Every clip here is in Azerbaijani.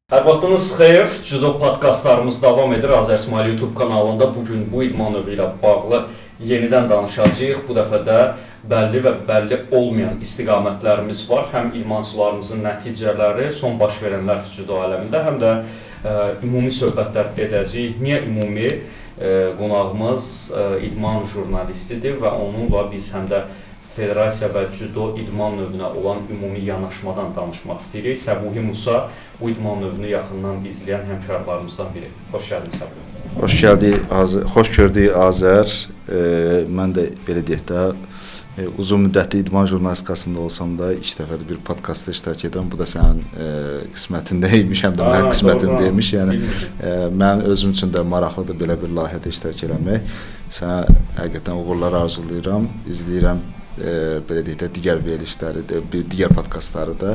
Hər vaxtınız xeyir. Judo podkastlarımız davam edir. Azər İsmail YouTube kanalında bugün bu idman növü ilə bağlı yenidən danışacağıq. Bu dəfə də bəlli və bəlli olmayan istiqamətlərimiz var. Həm idmançılarımızın nəticələri, son baş verənlər judo aləmində, həm də ümumi söhbətlər edəcəyik. Niyə ümumi? Qonağımız idman jurnalistidir və onunla biz həm də Federasiya və judo idman növünə olan ümumi yanaşmadan danışmaq istəyirik. Səbuhi Musa bu idman növünü yaxından izləyən həmkarlarımızdan biri. Xoş gəldin Səbuhi. Xoş gəldik, xoş gördük Azər. Mən də belə deyək də uzun müddətli idman jurnalistikasında olsam da ilk dəfədə bir podkastda iştirak edirəm. Bu da sənin qismətindəymiş, həm də mənim qismətimdəymiş. Yəni mən özüm üçün də maraqlıdır belə bir layihədə iştirak etmək. Sənə həqiqətən uğurlar arzulayıram, izləyirəm. Belə deyək də digər verilişləri, digər podkastları da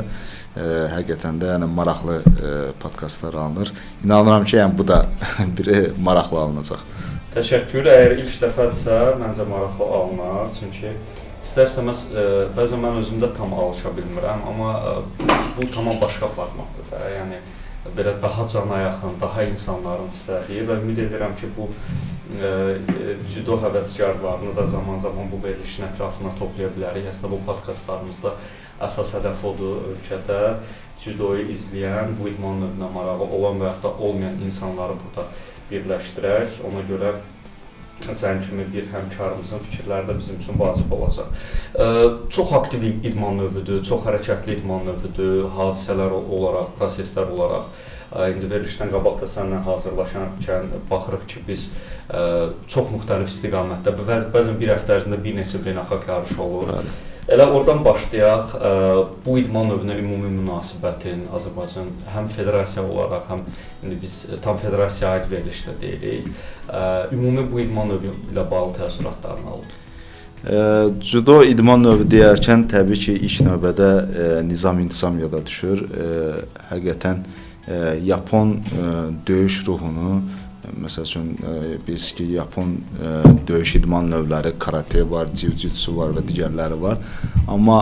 həqiqətən də yəni maraqlı podkastlar alınır. İnanıram ki, yəni bu da bir maraqlı alınacaq. Təşəkkür. Əgər ilk dəfədirsə, məncə maraqlı alınar. Çünki istər-istəməz bəzən mən özümdə tam alışa bilmirəm, amma bu tamam başqa formatdır da. Yəni belə daha cana yaxın, daha insanların istədiyi və ümid edirəm ki, bu judo həvəskarlarını da zaman-zaman bu verilişin ətrafına toplaya bilərik. Əslində bu podkastlarımızda əsas hədəf odur, ölkədə judoyu izləyən, bu idman növünə marağı olan və yaxud da olmayan insanları burada birləşdirək. Ona görə sənin kimi bir həmkarımızın fikirləri də bizim üçün vacib olacaq. Çox aktiv idman növüdür, çox hərəkətli idman növüdür, hadisələr olaraq, proseslər olaraq. İndi verilişdən qabaq da səninlə hazırlaşarkən baxırıq ki, biz çox müxtəlif istiqamətdə, bəzən bir həftə ərzində bir neçə beynəlxalq yarış olur. Elə oradan başlayaq, bu idman növünə ümumi münasibətin Azərbaycan həm federasiya olaraq, həm indi biz tam federasiyaya aid verilişdə deyirik, ümumi bu idman növü ilə bağlı təəssüratlarını alın. Judo idman növü deyərkən təbii ki, ilk növbədə nizam-intizam yada düşür. Həqiqətən Yapon döyüş ruhunu, məsəl üçün biz ki, Yapon döyüş idman növləri, karate var, jiu-jitsu var və digərləri var. Amma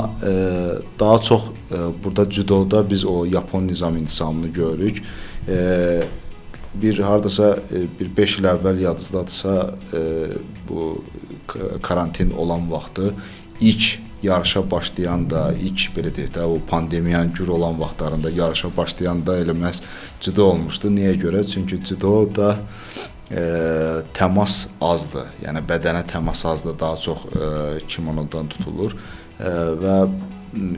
daha çox burada judoda biz o Yapon nizam-intizamını görürük. Bir hardasa bir 5 il əvvəl yadınızdadırsa bu karantin olan vaxtı ilk yarışa başlayanda, ilk belə deyək də o pandemiyanın gür olan vaxtlarında yarışa başlayanda elə məhz judo olmuşdu. Niyə görə? Çünki judoda təmas azdır. Yəni bədənə təmas azdır, daha çox kimonodan tutulur və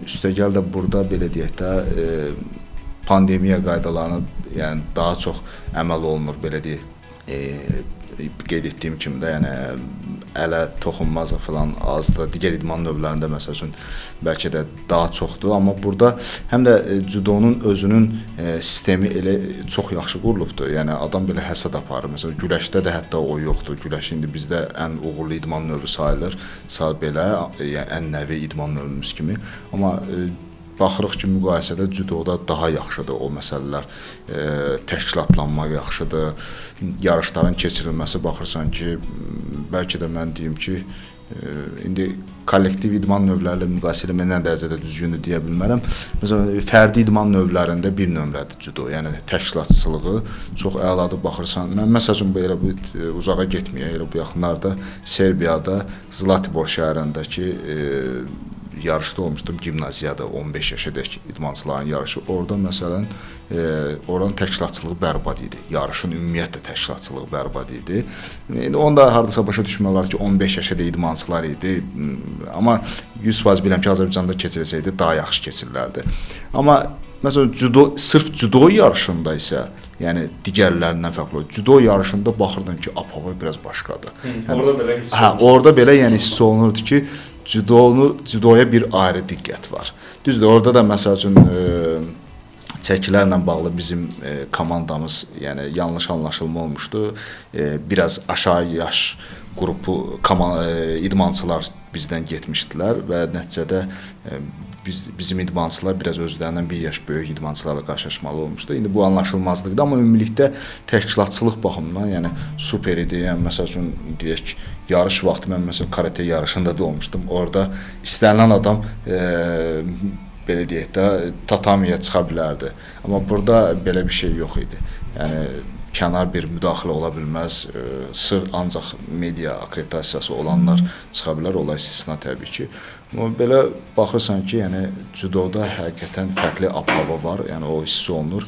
üstəgəl də burada belə deyək də pandemiya qaydalarına yəni daha çox əməl olunur, belə deyək. Qeyd etdiyim kimi də yəni ələ toxunmaz falan azdır. Digər idman növlərində məsəl üçün bəlkə də daha çoxdur, amma burada həm də judonun özünün sistemi elə çox yaxşı qurulubdur. Yəni adam belə həsəd aparır. Məsələn güləşdə də hətta o yoxdur. Güləş indi bizdə ən uğurlu idman növü sayılır. Belə yəni ən nəvi idman növümüz kimi. Amma baxırıq ki, müqayisədə judoda daha yaxşıdır o məsələlər, təşkilatlanma yaxşıdır, yarışların keçirilməsi baxırsan ki, bəlkə də mən deyim ki, indi kollektiv idman növləri ilə müqayisə eləmək nə dərəcədə düzgündür deyə bilmərəm. Məsələn, fərdi idman növlərində bir nömrədir judo, yəni təşkilatçılığı çox əladır baxırsan. Mən məsəl üçün belə uzağa getməyək, elə bu yaxınlarda Serbiyada Zlatibor şəhərindəki yarışda olmuşdum, gimnaziyada 15 yaşadakı idmançıların yarışı. Orada məsələn, oranın təşkilatçılığı bərbad idi. Yarışın ümumiyyətlə təşkilatçılığı bərbad idi. Onda hardasa başa düşmək olar ki, 15 yaşadakı idmançılar idi. Amma 100% biləm ki, Azərbaycanda keçirilsəydi daha yaxşı keçirilərdi. Amma məsələn, sırf judo yarışında isə, yəni digərlərindən fərqli. Judo yarışında baxırdın ki, hava biraz başqadır. Orada belə yəni hiss olunurdu ki, judoya bir ayrı diqqət var. Düzdür, orada da məsəl üçün çəkilərlə bağlı bizim komandamız yəni yanlış anlaşılma olmuşdu. Biraz aşağı yaş qrupu idmançılar bizdən getmişdilər və nəticədə bizim idmançılar biraz özlərindən bir yaş böyük idmançılarla qarşılaşmalı olmuşdu. İndi bu anlaşılmazlıqdır, amma ümumilikdə təşkilatçılıq baxımından yəni super idi. Yəni məsəl üçün deyək, yarış vaxtı mən məsələn karate yarışında da olmuşdum. Orada istənilən adam belə deyək də tatamiyə çıxa bilərdi. Amma burada belə bir şey yox idi. Yəni kənar bir müdaxilə ola bilməz. Sırf ancaq media akkreditasiyası olanlar çıxa bilər, ola istisna təbii ki. Amma belə baxırsan ki, yəni cüdoda həqiqətən fərqli ab-hava var. Yəni o hiss olunur.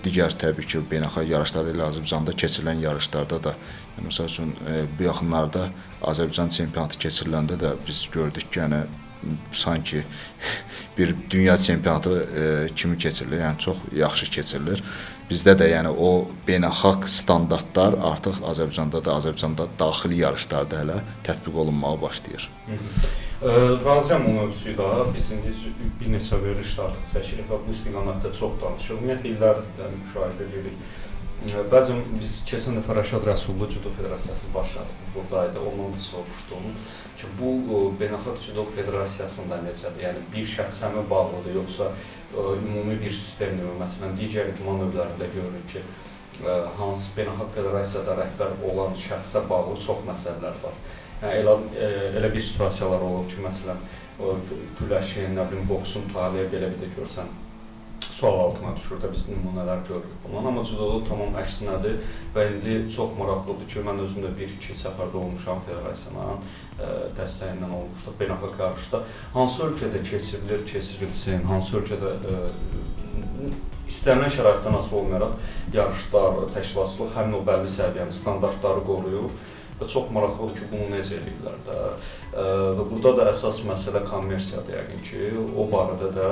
Digər təbii ki, beynəlxalq yarışlarda ilə Azərbaycanda keçirilən yarışlarda da, məsəl üçün bu yaxınlarda Azərbaycan çempionatı keçiriləndə də biz gördük ki, yəni sanki bir dünya çempionatı kimi keçirilir, yəni çox yaxşı keçirilir. Bizdə də yəni o beynəlxalq standartlar artıq Azərbaycanda daxili yarışlarda hələ tətbiq olunmağa başlayır. Razıyam o mövzuyu da. Biz indi bir neçə verilişdə artıq çəkirik və bu istiqamətdə çox danışırıq. Ümumiyyətlə illərdir müşahidə edirik. Bəzən biz keçən dəfə Rəşad Rəsullu Cüdo Federasiyası başladı, buradaydı, ondan da soruşdum ki, bu Beynəlxalq Cüdo Federasiyasında necədir? Yəni bir şəxsə mi bağlıdır, yoxsa ümumi bir sistemdir mi? Məsələn, digər idman növlərində görürük ki, hansı Beynəlxalq Federasiyada rəhbər olan şəxsə bağlı çox məsələlər var. Yəni, elə bir situasiyalar olur ki, məsələn, güləşin, nə bilim, boksun taliyə belə bir də görsən, sual altına düşür də biz nümunələr görürük bundan, amma cüdoda tamam əksinədir və indi çox maraqlıdır ki, mən özüm də bir-iki səfərdə olmuşam federasiyanın dəstəyindən olmuşduq beynəlxalq yarışda. Hansı ölkədə keçirilsin, hansı ölkədə istənilən şəraitdən asılı olmayaraq yarışlar, təşkilatçılıq həmin o bəlli səviyyəni, standartları qoruyur və çox maraqlıdır ki, bunu necə eləyirlər də. Və burada da əsas məsələ kommersiyadır yəqin ki, o barədə də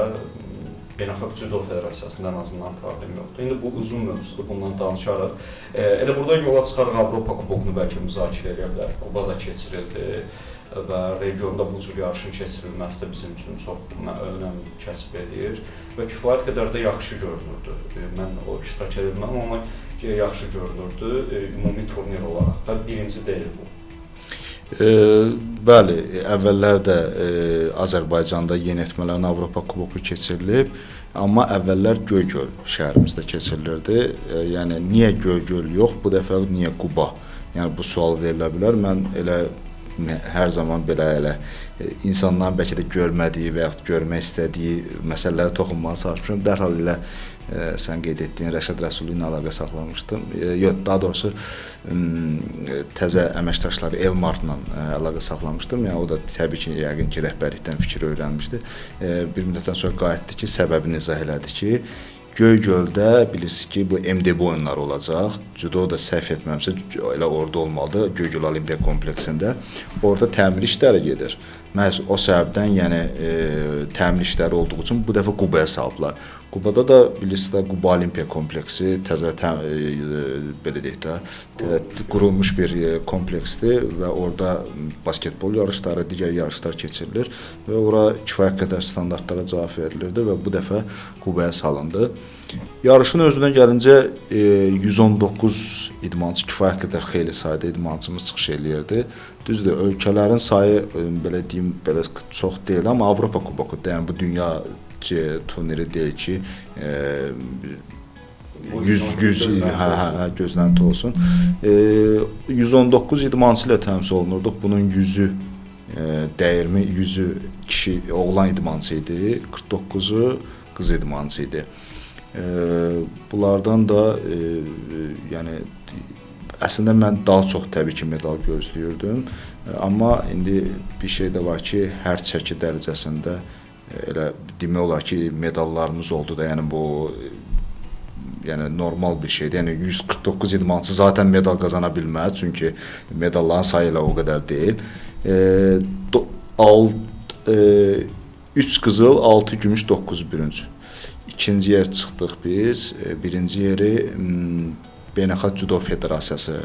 Beynəlxalq Cüdo Federasiyasında ən azından problem yoxdur. İndi bu uzun mövzudur, bundan danışaraq. Elə burada yola çıxaraq Avropa kubokunu bəlkə müzakirə edə bilərik. Kuba da keçirildi və regionda bu cür yarışın keçirilməsi də bizim üçün çox önəm kəsb edir və kifayət qədər də yaxşı görünürdü. Mən o iştirak edilməm, amma yaxşı görünürdü ümumi turnir olaraq da birinci deyil bu. Bəli, əvvəllər də Azərbaycanda yeniyetmələrin Avropa kuboku keçirilib, amma əvvəllər Göygöl şəhərimizdə keçirilirdi. Yəni, niyə Göygöl yox, bu dəfə niyə Quba? Yəni, bu sual verilə bilər. Mən elə hər zaman belə insanların bəlkə də görmədiyi və yaxud görmək istədiyi məsələlərə toxunmağa çalışmışam. Dərhal elə sən qeyd etdiyin Rəşad Rəsullu ilə əlaqə saxlamışdım. Yox, daha doğrusu təzə əməkdaşları Elmarla əlaqə saxlamışdım. Yəni o da təbii ki, yəqin ki, rəhbərlikdən fikir öyrənmişdi. Bir müddətdən sonra qayıtdı ki, səbəbini izah elədi ki, Göygöldə bilirsiniz ki, bu MDB oyunları olacaq. Cüdo da səhv etmirəmsə elə orada olmalıdır, Göygöl Olimpiya kompleksində. Orada təmir işləri gedir. Məhz o səbəbdən, yəni təmir işləri olduğu üçün bu dəfə Qubaya salıblar. Qubada da bilirsiniz də Quba Olimpiya kompleksi təzə belə deyək də qurulmuş bir kompleksdir və orada basketbol yarışları, digər yarışlar keçirilir və ora kifayət qədər standartlara cavab verilirdi və bu dəfə Qubaya salındı. Yarışın özünə gəlincə 119 idmançı kifayət qədər xeyli sayda idmançımız çıxış eləyirdi. Düzdür, ölkələrin sayı belə deyim, belə çox deyil, amma Avropa kubokudur. Yəni bu dünya turniri deyil ki, 100 gözlənti olsun. 119 idmançı ilə təmsil olunurduq. Bunun 100-ü dəyirmi, 100-ü kişi, oğlan idmançı idi, 49-u qız idmançı idi. Bunlardan da yəni əslində mən daha çox təbii ki, medal gözləyirdim. Amma indi bir şey də var ki, hər çəki dərəcəsində elə demək olar ki, medallarımız oldu da, yəni bu yəni normal bir şeydir. Yəni 149 idmançı zaten medal qazana bilməz, çünki medalların sayı ilə o qədər deyil. 3 qızıl, 6 gümüş, 9 bürünc. İkinci yer çıxdıq biz. Birinci yeri Beynəlxalq Cüdo Federasiyası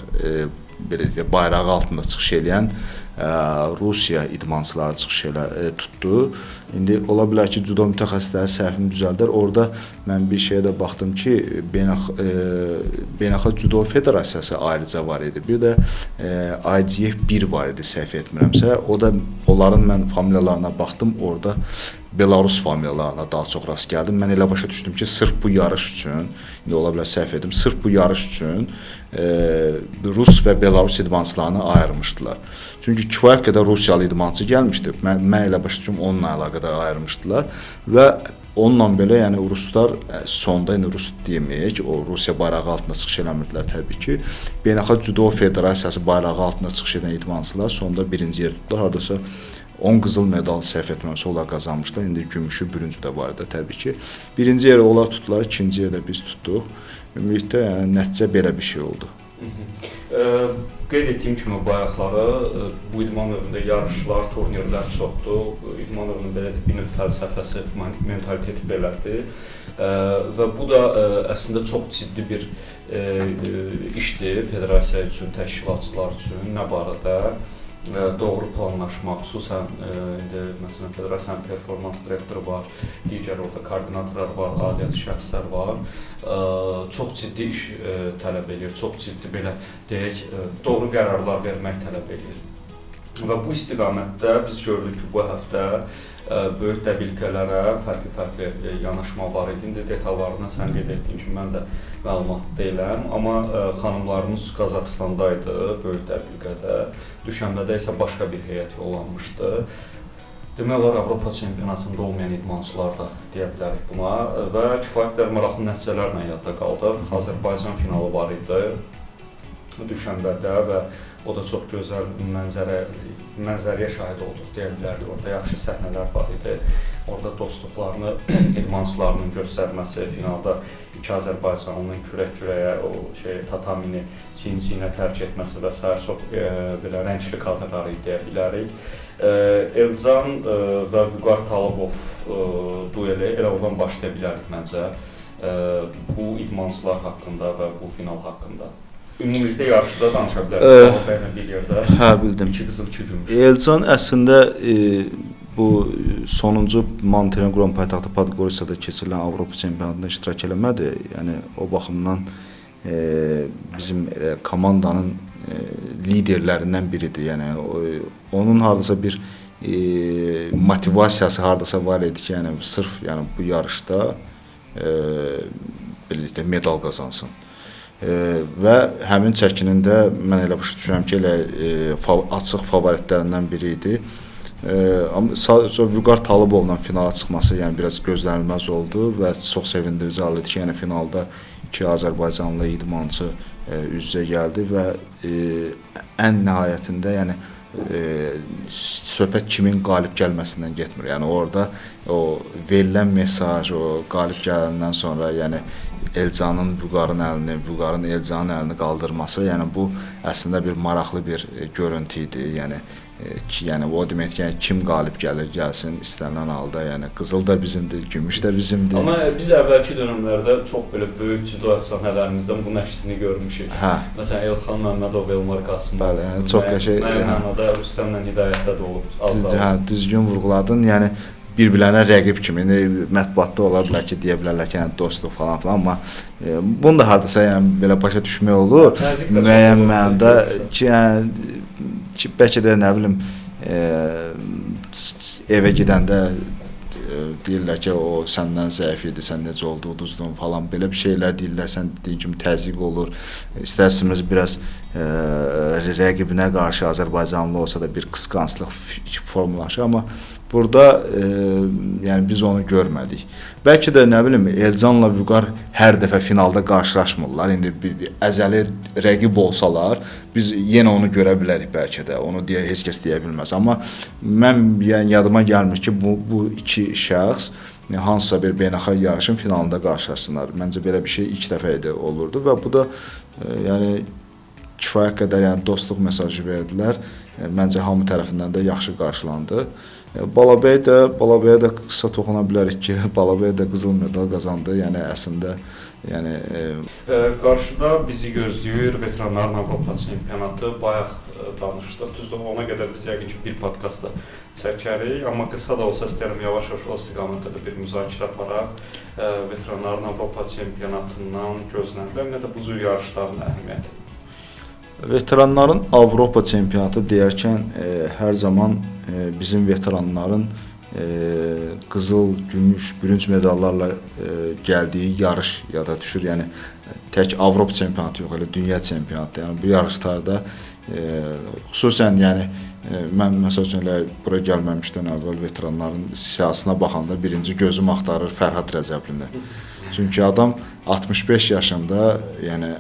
belə deyək, bayrağı altında çıxış edən Rusiya idmançıları çıxış tutdu. İndi ola bilər ki, cüdo mütəxəssisləri səhvimi düzəldər. Orada mən bir şeyə də baxdım ki, Beynəlxalq Cüdo Federasiyası ayrıca var idi. Bir də IGF 1 var idi, səhv etmirəmsə. O da onların mən familiyalarına baxdım. Orada Belarus familiyalarına daha çox rast gəldim. Mən elə başa düşdüm ki, sırf bu yarış üçün, indi ola bilər səhv edim, sırf bu yarış üçün Rus və Belarus idmançılarını ayırmışdılar. Çünki kifayət qədər Rusiyalı idmançı gəlmişdi. Mən elə başa düşdüm onunla əlaqədar ayırmışdılar və onunla belə, yəni ruslar sonda indi rus deməyək, o Rusiya bayrağı altında çıxış eləmirdilər təbii ki. Beynəlxalq Judo Federasiyası bayrağı altında çıxış edən idmançılar sonda birinci yer tutdular. Hardasa 10 qızıl medal səhv etməmsə onlar qazanmışlar. İndi gümüşü, bürüncü də var idi təbii ki. Birinci yeri onlar tutdular, ikinci yerdə biz tutduq. Ümumiyyətlə yəni nəticə belə bir şey oldu. Qeyd etdiyim kimi bayaqları bu idman növündə yarışlar, turnirlər çoxdur. İdman növünün belə bir növ fəlsəfəsi, mentaliteti belədir. Və bu da əslində çox ciddi bir işdir federasiya üçün, təşkilatçılar üçün. Nə barədə? Doğru planlaşmaq, xüsusən indi məsələn federasiyanın performans direktoru var, digər orada koordinatorlar var, aidiyyatı şəxslər var. Çox ciddi iş tələb edir, çox ciddi belə deyək, doğru qərarlar vermək tələb edir. Və bu istiqamətdə biz gördük ki, bu həftə böyük təbilkələrə fərqli yanaşma var idi. İndi detallarına sən qeyd etdiyin kimi mən də məlumat deyiləm, amma xanımlarımız Qazaxstanda idi, böyük təbilkədə. Düşənbədə isə başqa bir heyət yollanmışdı. Demək olar Avropa çempionatında olmayan idmançılar da deyə bilərik buna və kifayət qədər maraqlı nəticələrlə yadda qaldıq. Azərbaycan finalı var idi Düşənbədə və o da çox gözəl mənzərəyə şahid olduq deyə bilərik. Orada yaxşı səhnələr var idi. Orada dostluqlarını idmançılarının göstərməsi, finalda iki Azərbaycanlının kürək-kürəyə o tatamini çiyin-çiyinə tərk etməsi və s. çox belə rəngli kadrlar idi deyə bilərik. Elcan və Vüqar Talıbov dueli elə oradan başlaya bilərik məncə bu idmançılar haqqında və bu final haqqında. Ümumilikdə yarışda danışa bilərik. Bəlkə bir yerdə. Hə, bildim. 2 qızıl, 2 gümüş. Elcan əslində bu sonuncu Montenegro paytaxtı Podgoricada keçirilən Avropa çempionatında iştirak eləmədi. Yəni o baxımdan bizim komandanın liderlərindən biridir. Yəni onun hardasa bir motivasiyası hardasa var idi ki, yəni sırf yəni bu yarışda birlikdə medal qazansın. Və həmin çəkinin də mən elə başa düşürəm ki, elə açıq favoritlərindən biri idi. Amma sadəcə Vüqar Talıbovla finala çıxması yəni biraz gözlənilməz oldu və çox sevindirici hal idi ki, yəni finalda iki Azərbaycanlı idmançı üz-üzə gəldi və ən nəhayətində yəni söhbət kimin qalib gəlməsindən getmir. Yəni orada o verilən mesaj, o qalib gələndən sonra yəni Elcanın Vüqarın əlini, Vüqarın Elcanın əlini qaldırması, yəni bu əslində bir maraqlı bir görüntü idi. Yəni o demək ki, yəni, kim qalib gəlir, gəlsin istənilən halda, yəni qızıl da bizimdir, gümüş də bizimdir. Amma biz əvvəlki dövrlərdə çox belə böyük judo əfsanələrimizdən bunun əksini görmüşük. Hə. Məsələn, Elxan Məmmədov, Elmar Qasımov. Bəli, yəni çox qəşəng. Mənada Rüstəmlə Hidayətdə də olub. Hə, düzgün vurğuladın. Yəni bir-birlərinə rəqib kimi, mətbuatda ola bilər ki, deyə bilərlər ki, yəni dostluq falan, amma bunu da hardasa yəni belə başa düşmək olur. Müəyyən mənada ki, yəni bəlkə də nə bilim evə gedəndə deyirlər ki, o səndən zəif idi, sən necə oldu, uduzdun falan, belə bir şeylər deyirlər, sən dediyin kimi təzyiq olur. İstərsiniz biraz rəqibinə qarşı Azərbaycanlı olsa da bir qısqanclıq formalaşır, amma burada yəni biz onu görmədik. Bəlkə də nə bilim Elcanla Vüqar hər dəfə finalda qarşılaşmırlar. İndi əzəli rəqib olsalar biz yenə onu görə bilərik bəlkə də. Onu heç kəs deyə bilməz. Amma mən yəni yadıma gəlmir ki, bu iki şəxs hansısa bir beynəlxalq yarışın finalında qarşılaşsınlar. Məncə belə bir şey ilk dəfə idi olurdu və bu da yəni kifayət qədər yəni dostluq mesajı verdilər. Məncə hamı tərəfindən də yaxşı qarşılandı. Balabəyə də qısa toxuna bilərik ki, Balabəyə də qızıl medal qazandı. Yəni əslində yəni qarşıda bizi gözləyir Veteranların Avropa çempionatı. Bayaq danışdıq. Düzdür, ona qədər biz yəqin ki bir podkastda çəkərik, amma qısa da olsa istəyirəm yavaş-yavaş o istiqamətdə də bir müzakirə aparaq. Veteranların Avropa çempionatından gözlənilən nə də bu cür yarışların əhəmiyyəti. Veteranların Avropa çempionatı deyərkən hər zaman bizim veteranların qızıl, gümüş, bürünc medallarla gəldiyi yarış yada düşür. Yəni tək Avropa çempionatı yox, elə dünya çempionatı. Yəni bu yarışlarda Xüsusən yəni mən məsəl üçün elə bura gəlməmişdən əvvəl veteranların siyasına baxanda birinci gözüm axtarır Fərhad Rəcəblini. Çünki adam 65 yaşında, yəni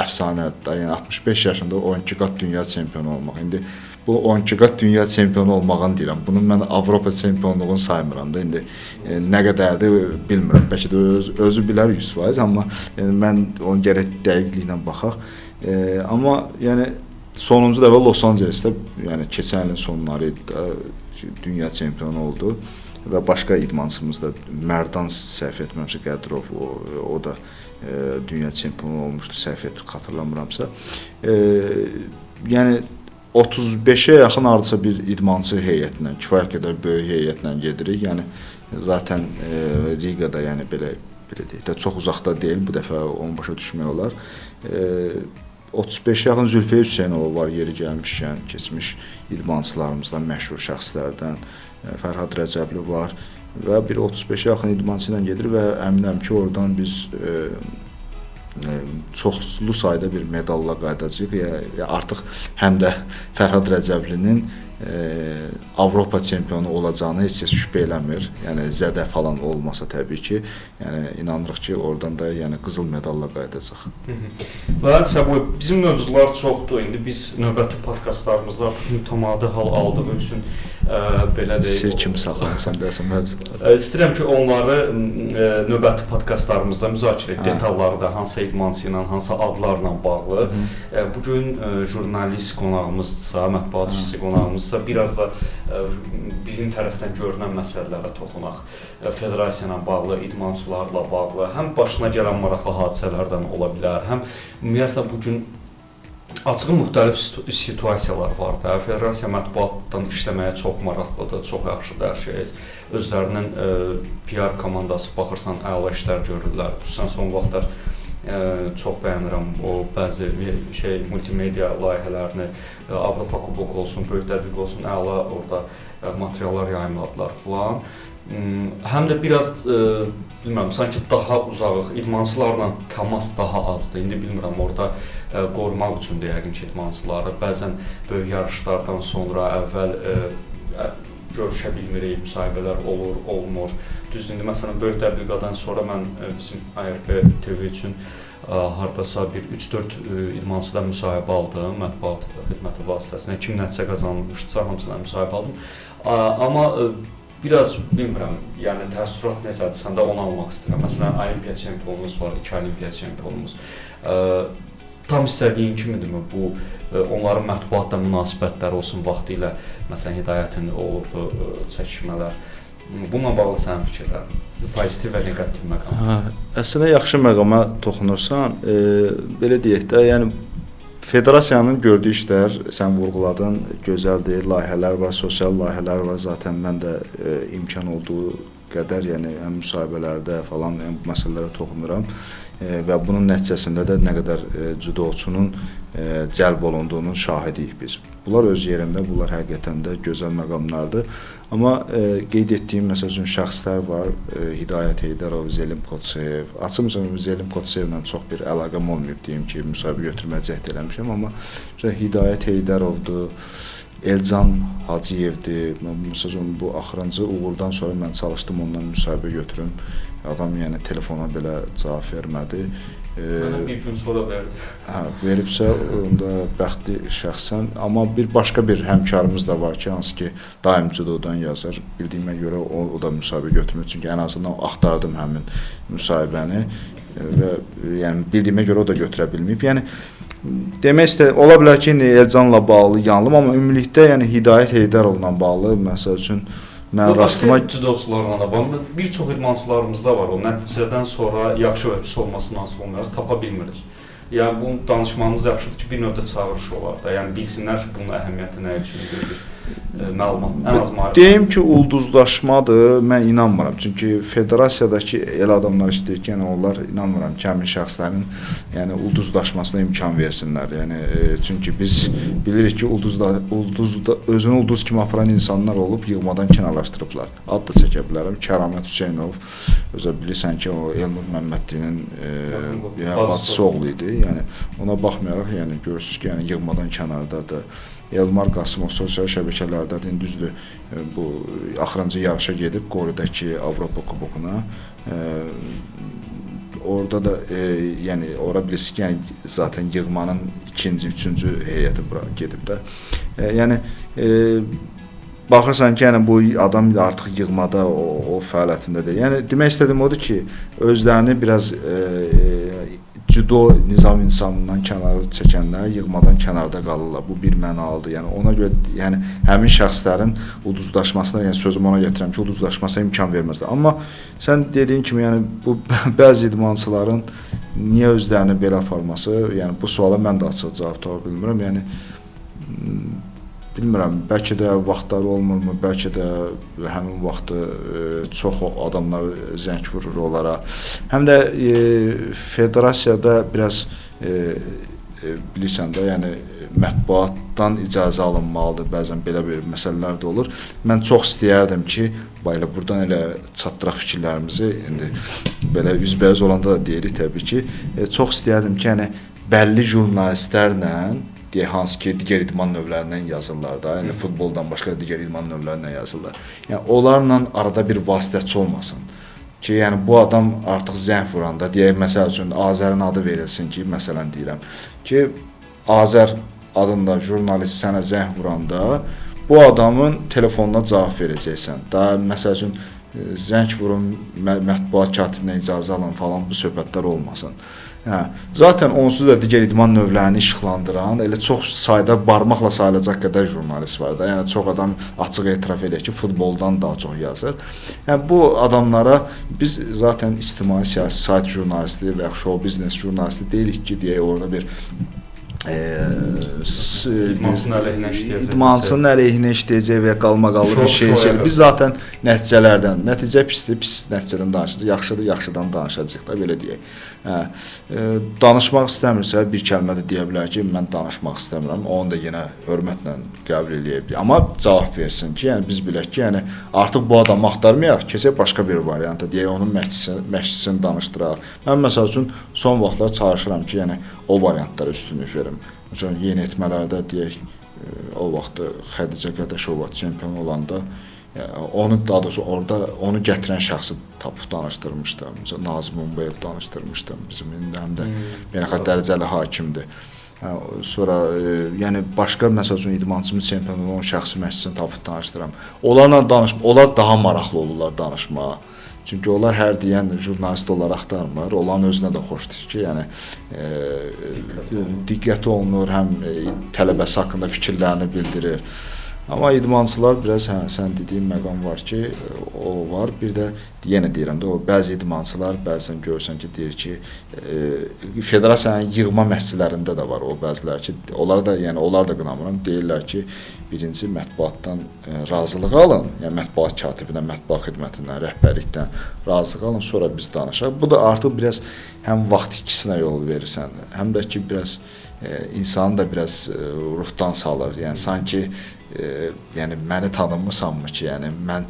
əfsanədir, yəni 65 yaşında 12 qat dünya çempionu olmaq. İndi bu 12 qat dünya çempionu olmağını deyirəm. Bunun mən Avropa çempionluğunu saymıram da. İndi nə qədərdir bilmirəm. Bəlkə də özü bilər 100%, amma yəni mən onu gərək dəqiqliklə baxaq. Amma yəni sonuncu dəfə Los Ancelesdə, yəni keçən ilin sonları idi da, dünya çempionu oldu. Və başqa idmançımız da Mərdan səhv etməmsə Qədirov o da dünya çempionu olmuşdu, səhv xatırlamıramsa. Yəni 35-ə yaxın hardasa bir idmançı heyətinə, kifayət qədər böyük heyətlə gedirik. Yəni zaten Rigada, yəni belə deyək də çox uzaqda deyil, bu dəfə onu başa düşmək olar. 35 yaxın Zülfiyə Hüseynova var, yeri gəlmişkən, keçmiş idmançılarımızdan, məşhur şəxslərdən. Fərhad Rəcəbli var və bir 35 yaxın idmançı ilə gedir və əminəm ki, oradan biz çoxlu sayda bir medalla qayıdacağıq. Artıq həm də Fərhad Rəcəblinin Avropa çempionu olacağını heç kəs şübhə eləmir. Yəni zədə falan olmasa təbii ki, yəni inanırıq ki, oradan da yəni qızıl medalla qayıdacaq. Ləyət Səbuy, bizim mövzular çoxdur. İndi biz növbəti podkastlarımızda artıq mütəmadi hal aldığı üçün belə deyək. Sir kimi saxlamısan desən mövzuları. İstəyirəm ki, onları növbəti podkastlarımızda müzakirə edək. Detalları da hansı idmançı ilə, hansı adlarla bağlı. Bugün jurnalist qonağımızsa, mətbuatçısı qonağımızsa biraz da bizim tərəfdən görünən məsələlərə toxunaq. Federasiya ilə bağlı, idmançılarla bağlı, həm başına gələn maraqlı hadisələrdən ola bilər, həm ümumiyyətlə bugün açığı müxtəlif situasiyalar var da. Federasiya mətbuatdan işləməyə çox maraqlıdır, çox yaxşıdır hər şey. Özlərinin PR komandası baxırsan, əla işlər görürlər. Xüsusən son vaxtlar çox bəyənirəm o bəzi multimedia layihələrini, Avropa Kuboku olsun, böyük tədbiq olsun, əla orada materiallar yayımladılar filan. Həm də biraz bilmirəm, sanki daha uzağıq, idmançılarla təmas daha azdır. İndi bilmirəm, orada qorumaq üçün də yəqin ki, idmançıları bəzən böyük yarışlardan sonra əvvəl görüşə bilmirik, müsahibələr olur, olmur. Düzdür, indi məsələn, böyük təbliğadan sonra mən bizim ARP TV üçün hardasa bir 3-4 idmançıdan müsahibə aldım, mətbuat xidməti vasitəsilə. Kim nəticə qazanmışdırsa, hamısından müsahibə aldım. Amma biraz bilmirəm, yəni təəssürat necədir, sən də onu almaq istəyirəm. Məsələn, olimpiya çempionumuz var, 2 olimpiya çempionumuz. Tam istədiyin kimidirmi bu, onların mətbuatla münasibətləri olsun vaxtı ilə, məsələn, Hidayətin olurdu çəkişmələr. Bununla bağlı sənin fikirlərin, pozitiv və negativ məqam. Əslində, yaxşı məqama toxunursan, belə deyək də, yəni Federasiyanın gördüyü işlər, sən vurğuladın, gözəldir, layihələr var, sosial layihələr var. Zaten mən də imkan olduğu qədər, yəni həm müsahibələrdə falan bu məsələlərə toxunuram və bunun nəticəsində də nə qədər cüdoçunun cəlb olunduğunun şahidiyik biz. Bunlar öz yerində, bunlar həqiqətən də gözəl məqamlardır. Amma qeyd etdiyim, məsəl üçün, şəxslər var, Hidayət Heydərov, Zelim Koçev. Açıq-açıq Zelim Koçevlə çox bir əlaqəm olmayıb, deyim ki, müsahibə götürməyə cəhd eləmişəm, amma Hidayət Heydərovdur, Elcan Hacıyevdir. Məsəl üçün, bu axırıncı uğurdan sonra mən çalışdım ondan müsahibə götürüm. Adam yəni telefona belə cavab vermədi. Mənə bir gün sonra verdi. Veribsə, onda bəxtli şəxsən. Amma başqa bir həmkarımız da var ki, hansı ki, daim cüdodan yazır. Bildiyimə görə o da müsahibə götürmür. Çünki ən azından axtardım həmin müsahibəni və yəni bildiyimə görə o da götürə bilməyib. Yəni demək istəyirəm, ola bilər ki, Elcanla bağlı yanılım, amma ümumilikdə yəni Hidayət Heydərovla bağlı, məsəl üçün, mən rastıma cüdoçularla da var. Bir çox idmançılarımızda var. O nəticədən sonra yaxşı və pis olmasından asılı olmayaraq tapa bilmirik. Yəni bunu danışmamız yaxşıdır ki, bir növdə çağırış olar da. Yəni bilsinlər ki, bunun əhəmiyyəti nə üçündür. məlumat, ən az maarif. Deyim ki, ulduzlaşmadır, mən inanmıram. Çünki federasiyadakı elə adamlar işləyir ki, yəni onlar inanmıram ki, həmin şəxslərin yəni ulduzlaşmasına imkan versinlər. Yəni çünki biz bilirik ki, özünü ulduz kimi aparan insanlar olub yığmadan kənarlaşdırıblar. Ad da çəkə bilərəm. Kəramət Hüseynov, özə bilirsən ki, o Elnur Məmmədlinin bacısı oğlu idi. Yəni ona baxmayaraq, yəni görürsüz ki, yəni yığmadan kənardadır. Elmar Qasımov sosial şəbəkələrdə düzdür, bu axırıncı yarışa gedib Qoridəki Avropa kubokuna. Orada da yəni ora bilirsiniz ki, yəni zaten yığmanın ikinci, üçüncü heyəti bura gedib də. Yəni baxırsan ki, yəni bu adam artıq yığmada o fəaliyyətindədir. Yəni demək istədiyim odur ki, özlərini biraz cüdo nizam insanından kənarda çəkənlər yığmadan kənarda qalırlar. Bu bir mənalıdır. Yəni ona görə yəni həmin şəxslərin ulduzlaşmasına, yəni sözümü ona gətirirəm ki, ulduzlaşmasına imkan verməzlər. Amma sən dediyin kimi, yəni bu bəzi idmançıların niyə özlərini belə aparması, yəni bu suala mən də açıq cavab tapa bilmirəm. Yəni bilmirəm, bəlkə də vaxtları olmurmu, bəlkə də həmin vaxtı çox adamlar zəng vurur onlara. Həm də federasiyada biraz bilirsən də, yəni mətbuatdan icazə alınmalıdır, bəzən belə bir məsələlər də olur. Mən çox istəyərdim ki, belə buradan elə çatdıraq fikirlərimizi, indi belə üzbəüz olanda da deyirik təbii ki, çox istəyərdim ki, yəni bəlli jurnalistlərlə hansı ki, digər idman növlərindən yazırlar da, yəni futboldan başqa digər idman növlərindən yazırlar. Yəni onlarla arada bir vasitəçi olmasın ki, yəni bu adam artıq zəng vuranda, deyək məsəl üçün Azərin adı verilsin ki, məsələn deyirəm ki, Azər adında jurnalist sənə zəng vuranda bu adamın telefonuna cavab verəcəksən. Daha məsəl üçün zəng vurun, mətbuat katibinə icazə alın falan, bu söhbətlər olmasın. Hə, zaten onsuz da digər idman növlərini işıqlandıran, elə çox sayda barmaqla sayılacaq qədər jurnalist var da. Yəni çox adam açıq etiraf edir ki, futboldan daha çox yazır. Yəni bu adamlara biz zaten ictimai siyasi sayt jurnalisti və ya show business jurnalisti deyirik ki, deyək orada bir idmansının əleyhinə işləyəcək və ya qalmaqallı bir şey. Biz zaten nəticələrdən, nəticə pisdir, pis nəticədən danışacaq, yaxşıdır, yaxşıdan danışacaq da, belə deyək. Danışmaq istəmirsə, bir kəlmə də deyə bilər ki, mən danışmaq istəmirəm, onu da yenə hörmətlə qəbul eləyə bilər. Amma cavab versin ki, yəni biz bilək ki, yəni artıq bu adamı axtarmayaq, keçək başqa bir variantı, deyək onun məşqçisini danışdıraq. Mən məsəl üçün son vaxtlar çalışıram ki, yəni o variantlara üstünlük verim. Məsələn, yeniyetmələrdə deyək, o vaxtı Xədicə Qədəşova çempion olanda, onu daha doğrusu orada onu gətirən şəxsi tapıb danışdırmışdım. Məsələn, Nazım Umbayev danışdırmışdım. Bizim həm də beynəlxalq dərəcəli hakimdir. Sonra yəni başqa məsəl üçün idmançımız çempion olan şəxsi məşqçisini tapıb danışdıram. Onlar daha maraqlı olurlar danışmağa. Çünki onlar hər deyən jurnalist olaraq axtarmır. Olan özünə də xoşdur ki, yəni diqqəti olunur, həm tələbəsi haqqında fikirlərini bildirir. Amma idmançılar biraz sən dediyin məqam var ki, o var. Bir də yenə deyirəm də, o bəzi idmançılar bəzən görürsən ki, deyir ki, federasiyanın yığma məşqçilərində də var o bəzilər ki, onlar da qınamıram, deyirlər ki, birinci mətbuatdan razılıq alın, yəni mətbuat katibindən, mətbuat xidmətindən, rəhbərlikdən razılıq alın, sonra biz danışaq. Bu da artıq biraz həm vaxt itkisinə yol verirsən, həm də ki, biraz insanı da biraz ruhdan salır. Yəni sanki yəni məni tanımırsanmı ki, yəni mən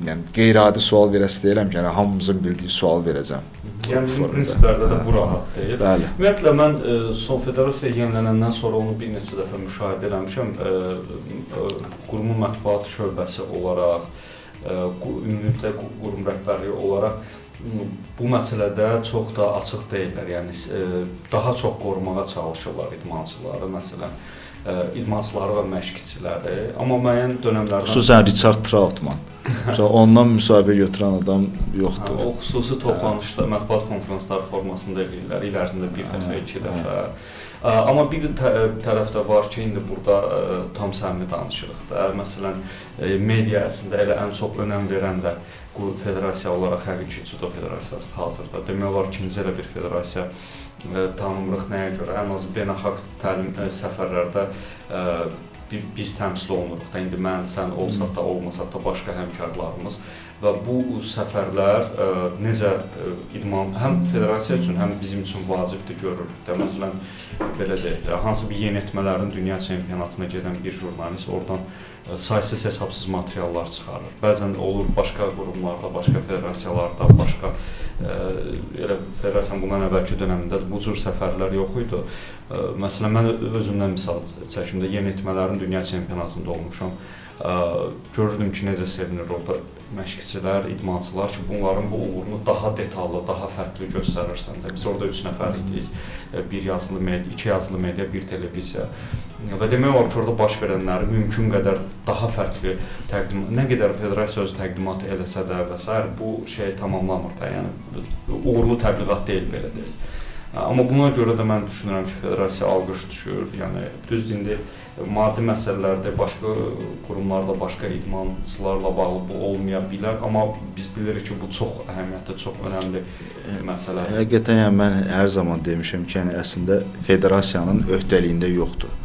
yəni qeyri-adi sual verəsi deyiləm ki, yəni hamımızın bildiyi sual verəcəm. Yəni bizim prinsiplərdə də bu rahat deyil. Bəli. Ümumiyyətlə mən son federasiya yenilənəndən sonra onu bir neçə dəfə müşahidə eləmişəm. Qurumun mətbuat şöbəsi olaraq, ümumiyyətlə qurum rəhbərliyi olaraq bu məsələdə çox da açıq deyirlər. Yəni daha çox qorumağa çalışırlar idmançıları, məsələn, idmançıları və məşqçiləri. Amma müəyyən dönəmlərdən xüsusən Richard Trautmann. Ondan müsahibə götürən adam yoxdur. O xüsusi toplanışda, mətbuat konferansları formasında eləyirlər, il ərzində bir dəfə, iki dəfə. Amma bir tərəf də var ki, indi burada tam səmimi danışırıq da. Məsələn, media əslində elə ən çox önəm verən də bu federasiya olaraq həqiqi Cüdo Federasiyası hazırda. Demək olar ikinci elə bir federasiya tanımırıq nəyə görə? Ən azı beynəlxalq təlim səfərlərdə biz təmsil olunuruq da, indi mən, sən olsaq da, olmasaq da başqa həmkarlarımız və bu səfərlər necə idman həm federasiya üçün, həm bizim üçün vacibdir görürük də. Məsələn, belə deyək də, hansı bir yeniyetmələrin dünya çempionatına gedən bir jurnalist oradan saysız hesabsız materiallar çıxarır. Bəzən olur başqa qurumlarda, başqa federasiyalarda, başqa elə federasiyanın bundan əvvəlki dönəmində bu cür səfərlər yox idi. Məsələn, mən özümdən misal çəkim də yeniyetmələrin dünya çempionatında olmuşam. Gördüm ki, necə sevinir orada məşqçilər, idmançılar ki, bunların bu uğurunu daha detallı, daha fərqli göstərirsən də. Biz orada 3 nəfər idik. Bir yazılı media, 2 yazılı media, bir televiziya. Və demək olar ki, orada baş verənləri mümkün qədər daha fərqli təqdim, nə qədər federasiya öz təqdimatı eləsə də və s. bu şeyi tamamlamır da, yəni uğurlu təbliğat deyil, belə deyil. Amma buna görə də mən düşünürəm ki, federasiya alqış düşür. Yəni düzdür, indi maddi məsələlərdə başqa qurumlarla, başqa idmançılarla bağlı bu olmaya bilər, amma biz bilirik ki, bu çox əhəmiyyətli, çox önəmli məsələdir. Həqiqətən yəni mən hər zaman demişəm ki, yəni əslində federasiyanın öhdəliyində yoxdur.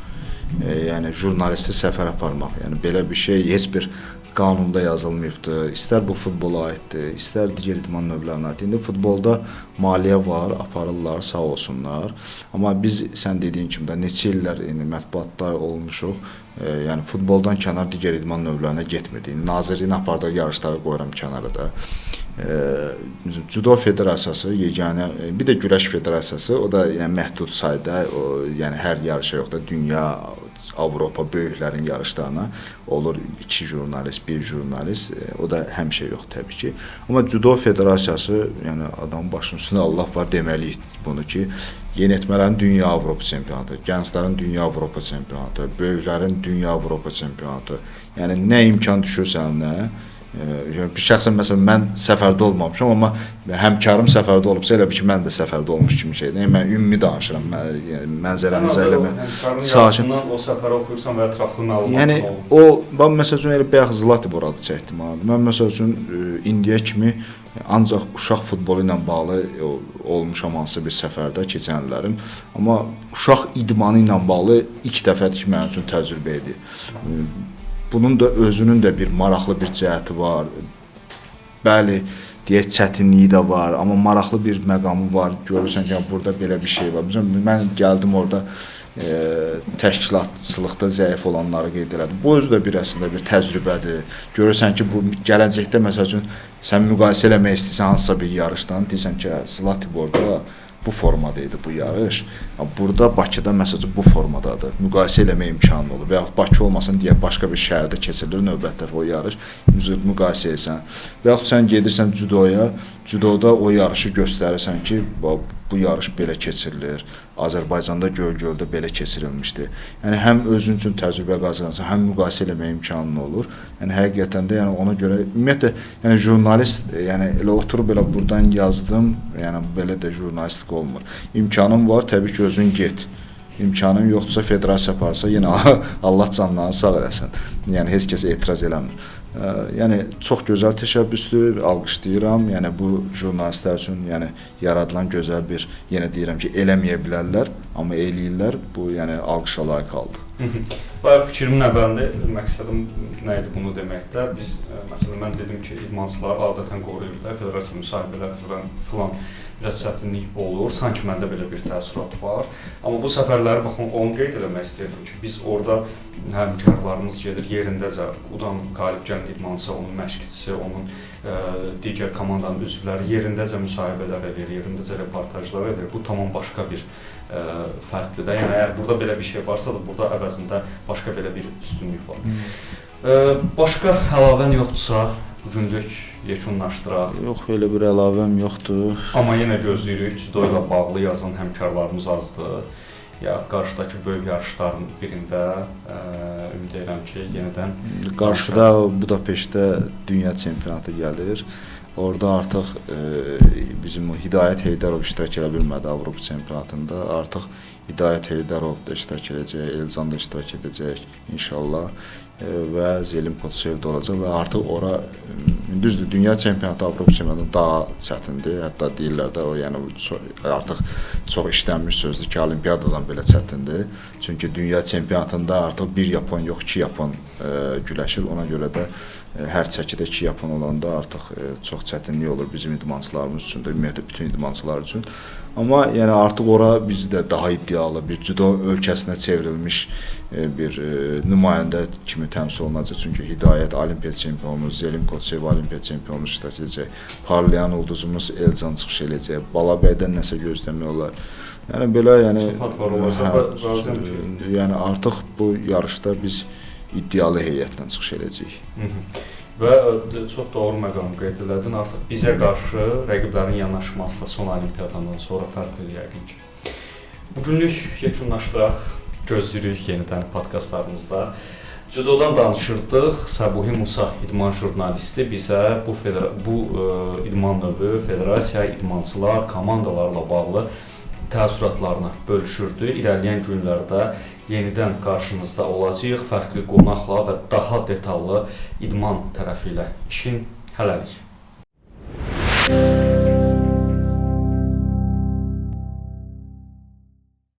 Yəni jurnalisti səfər aparmaq, yəni belə bir şey heç bir qanunda yazılmayıbdır. İstər bu futbola aiddir, istər digər idman növlərinə aiddir. İndi futbolda maliyyə var, aparırlar, sağ olsunlar. Amma biz sən dediyin kimi də neçə illər mətbuatda olmuşuq. Yəni futboldan kənar digər idman növlərinə getmirdik. Nazirliyin apardığı yarışları qoyuram kənara da. Judo Federasiyası yeganə, bir də güləş federasiyası, o da yəni məhdud sayda, yəni hər yarışa yox da dünya, Avropa böyüklərin yarışlarına olur 2 jurnalist, 1 jurnalist, o da həmişə yox təbii ki. Amma Judo Federasiyası, yəni adamın başının üstündə Allah var deməliyik bunu ki, yeniyetmələrin dünya Avropa çempionatı, gənclərin dünya Avropa çempionatı, böyüklərin dünya Avropa çempionatı, yəni nə imkan düşürsə nə, bir şəxsən məsələn mən səfərdə olmamışam, amma həmkarım səfərdə olubsa elə bir ki, mən də səfərdə olmuş kimi şeydir. Yəni, mən ümumi danışıram, mənzərənizə eləmə. Sakin. O səfərə oxuyursan və ətraflı məlumat yəni, olur. Ben məsəl üçün elə bayaq Zlati Boradı çəkdim. Mən məsəl üçün indiyə kimi ancaq uşaq futbolu ilə bağlı olmuşam hansısa bir səfərdə keçənlərim. Amma uşaq idmanı ilə bağlı ilk dəfədir ki, mənim üçün təcrübə idi. Bunun da özünün də bir maraqlı bir cəhəti var. Bəli, deyək çətinliyi də var, amma maraqlı bir məqamı var. Görürsən ki, burada belə bir şey var. Mən gəldim orada təşkilatçılıqda zəif olanları qeyd elədim. Bu özü də bir əslində bir təcrübədir. Görürsən ki, bu gələcəkdə məsəl üçün sən müqayisə eləmək istəyirsən hansısa bir yarışdan, deyirsən ki, Zlatiborda bu formadaydı bu yarış. Burada Bakıda məsələn bu formadadır. Müqayisə eləmək imkanı olur. Və yaxud Bakı olmasın deyə başqa bir şəhərdə keçirilir növbətdə o yarış. Müqayisə etsən. Və yaxud sən gedirsən judoya, judoda o yarışı göstərirsən ki, bu yarış belə keçirilir. Azərbaycanda Göygöldə belə keçirilmişdi. Yəni həm özün üçün təcrübə qazanırsan, həm müqayisə eləmək imkanın olur. Yəni həqiqətən də yəni ona görə ümumiyyətlə yəni jurnalist yəni elə oturub belə burdan yazdım, yəni belə də jurnalistik olmur. İmkanın var, təbii ki, özün get. İmkanın yoxdursa federasiya aparsa yenə Allah canlarını sağ eləsin. Yəni heç kəs etiraz eləmir. Yəni çox gözəl təşəbbüsdür, alqışlayıram. Yəni bu jurnalistlər üçün yəni yaradılan gözəl bir, yenə deyirəm ki, eləməyə bilərlər, amma eləyirlər. Bu yəni alqışa layiq haldır. Bu fikrimin əvvəlində məqsədim nə idi bunu deməkdə? Biz məsələn mən dedim ki, idmançılar adətən qoruyur da, federasiya müsahibələr filan biraz çətinlik olur. Sanki məndə belə bir təəssürat var. Amma bu səfərləri baxın onu qeyd etmək istəyirdim ki, biz orada həmkarlarımız gedir yerindəcə, udan qalib gələn idmançı, onun məşqçisi, onun digər komandanın üzvləri yerindəcə müsahibələr edir, yerindəcə reportajlar edir. Bu tamam başqa bir fərqlidir də. Yəni əgər burada belə bir şey varsa da, burada əvəzində başqa belə bir üstünlük var. Başqa əlavən yoxdursa, bugünlük yekunlaşdıraq. Yox, elə bir əlavəm yoxdur. Amma yenə gözləyirik, judo ilə bağlı yazan həmkarlarımız azdır. Ya qarşıdakı böyük yarışların birində ümid edirəm ki, yenidən qarşıda Budapeştdə dünya çempionatı gəlir. Orada artıq bizim Hidayət Heydərov iştirak edə bilmədi Avropa çempionatında. Artıq Hidayət Heydərov da iştirak edəcək, Elcan da iştirak edəcək inşallah və Zelim Koçev də olacaq və artıq ora Düzdür, dünya çempionatı, Avropa çempionatı daha çətindir. Hətta deyirlər də o, yəni artıq çox işlənmiş sözdür ki, olimpiyadadan belə çətindir. Çünki dünya çempionatında artıq bir yapon yox, 2 yapon güləşir. Ona görə də hər çəkidə 2 yapon olanda artıq çox çətinlik olur bizim idmançılarımız üçün də, ümumiyyətlə bütün idmançılar üçün. Amma yəni artıq ora biz də daha iddialı bir judo ölkəsinə çevrilmiş bir nümayəndə kimi təmsil olunacaq. Çünki Hidayət olimpiya çempionumuz, Zelim Koçev olimpiya çempionumuz iştirak edəcək. Parlayan ulduzumuz Elcan çıxış edəcək. Balabəydən nəsə gözləmək olar. Yəni belə, yəni yəni artıq bu yarışda biz iddialı heyətlə çıxış edəcəyik. Və çox doğru məqam qeyd elədin. Artıq bizə qarşı rəqiblərin yanaşması da son olimpiyadandan sonra fərqlidir yəqin ki. Bugünlük yekunlaşdıraq. Gözləyirik yenidən podkastlarımızda. Judodan danışırdıq. Səbuhi Musa, idman jurnalisti bizə bu idman növü, federasiya, idmançılar, komandalarla bağlı təəssüratlarını bölüşürdü. İrəliyən günlərdə yenidən qarşınızda olacağıq, fərqli qonaqla və daha detallı idman tərəfi ilə. İşin hələlik.